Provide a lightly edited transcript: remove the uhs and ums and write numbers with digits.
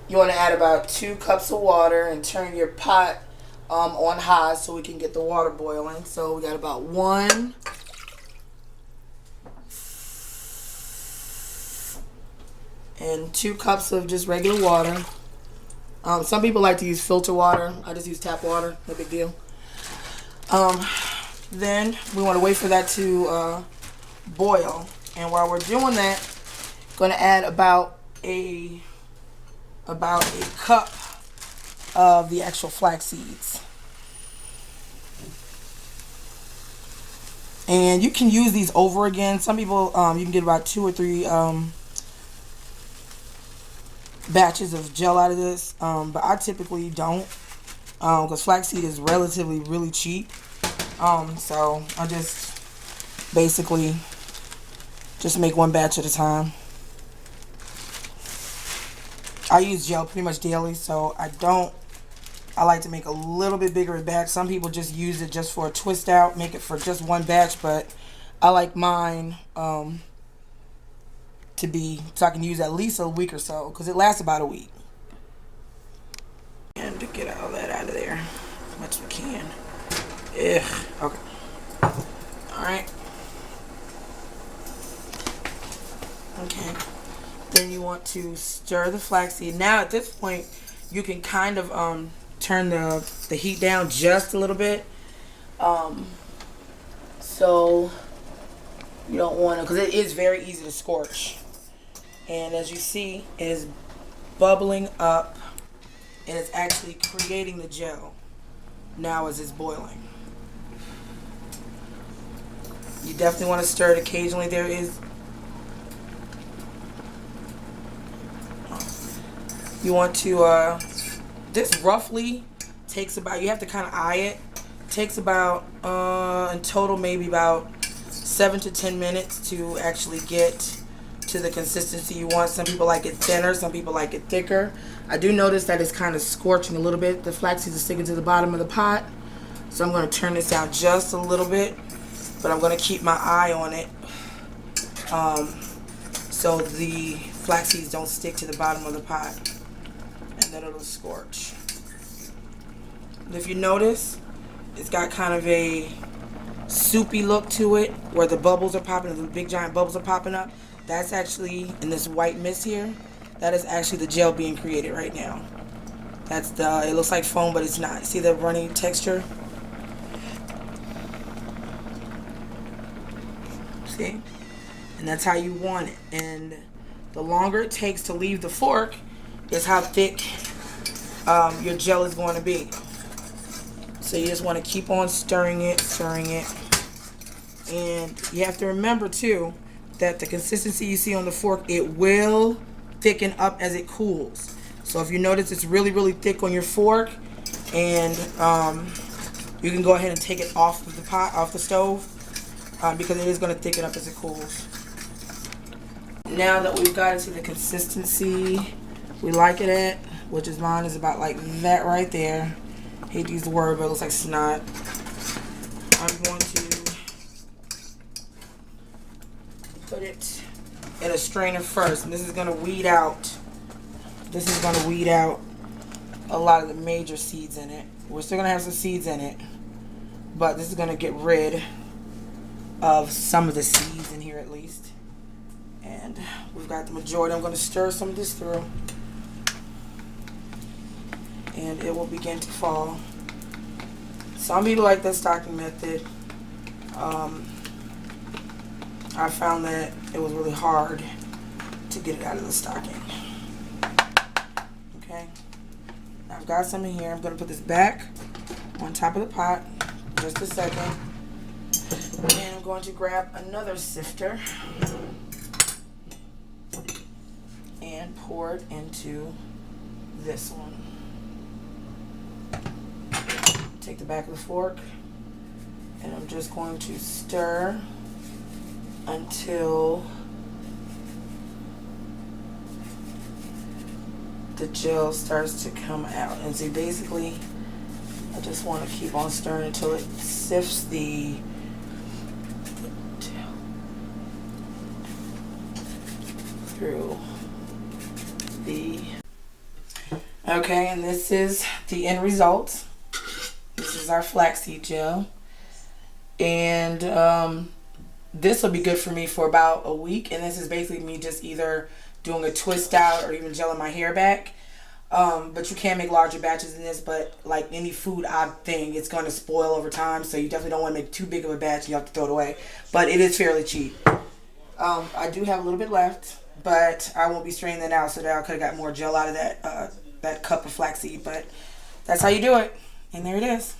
You want to add about 2 cups of water and turn your pot on high so we can get the water boiling. So we got about 1 and 2 cups of just regular water. Some people like to use filter water. I just use tap water. No big deal. Then we want to wait for that to boil. And while we're doing that, I'm going to add about a cup of the actual flax seeds. And you can use these over again. Some people, you can get about 2 or 3 batches of gel out of this, but I typically don't, because flaxseed is relatively really cheap. So I just basically just make 1 batch at a time. I use gel pretty much daily, so I like to make a little bit bigger a batch. Some people just use it just for a twist out, make it for just 1 batch, but I like mine to be so I can use at least a week or so, because it lasts about a week. And to get all that out of there as much as we can. Ugh. Okay. Alright. Okay. Then you want to stir the flaxseed. Now at this point, you can kind of turn the heat down just a little bit. So you don't want to, because it is very easy to scorch. And as you see, it is bubbling up and it's actually creating the gel now as it's boiling. You definitely want to stir it occasionally. You want to, this roughly takes about, you have to kind of eye it. Takes about, in total, maybe about 7 to 10 minutes to actually get to the consistency you want. Some people like it thinner, some people like it thicker. I do notice that it's kind of scorching a little bit. The flaxseeds are sticking to the bottom of the pot. So I'm going to turn this down just a little bit, but I'm going to keep my eye on it so the flax seeds don't stick to the bottom of the pot, and then it'll scorch. And if you notice, it's got kind of a soupy look to it where the bubbles are popping, the big giant bubbles are popping up. That's actually, in this white mist here, that is actually the gel being created right now. That's it looks like foam, but it's not. See the runny texture? See? And that's how you want it. And the longer it takes to leave the fork is how thick your gel is going to be. So you just want to keep on stirring it. And you have to remember too that the consistency you see on the fork, it will thicken up as it cools. So if you notice it's really, really thick on your fork, and you can go ahead and take it off of the pot, off the stove, because it is going to thicken up as it cools. Now that we've got into the consistency we like it at, which is mine is about like that right there. Hate to use the word, but it looks like snot. I'm going to put it in a strainer first, and this is going to weed out. This is going to weed out a lot of the major seeds in it. We're still going to have some seeds in it, but this is going to get rid of some of the seeds in here at least. And we've got the majority. I'm going to stir some of this through, and it will begin to fall. Some people like the stocking method. I found that it was really hard to get it out of the stocking. Okay, now I've got some in here. I'm going to put this back on top of the pot just a second, and I'm going to grab another sifter and pour it into this one. Take the back of the fork, and I'm just going to stir until the gel starts to come out. And see, basically, I just want to keep on stirring until it sifts the gel through the. Okay, and this is the end result. This is our flaxseed gel. And this will be good for me for about a week. And this is basically me just either doing a twist out or even gelling my hair back. But you can make larger batches in this, but like any food odd thing, it's going to spoil over time. So you definitely don't want to make too big of a batch and you have to throw it away. But it is fairly cheap. I do have a little bit left, but I won't be straining that out, so that I could have got more gel out of that cup of flaxseed. But that's how you do it. And there it is.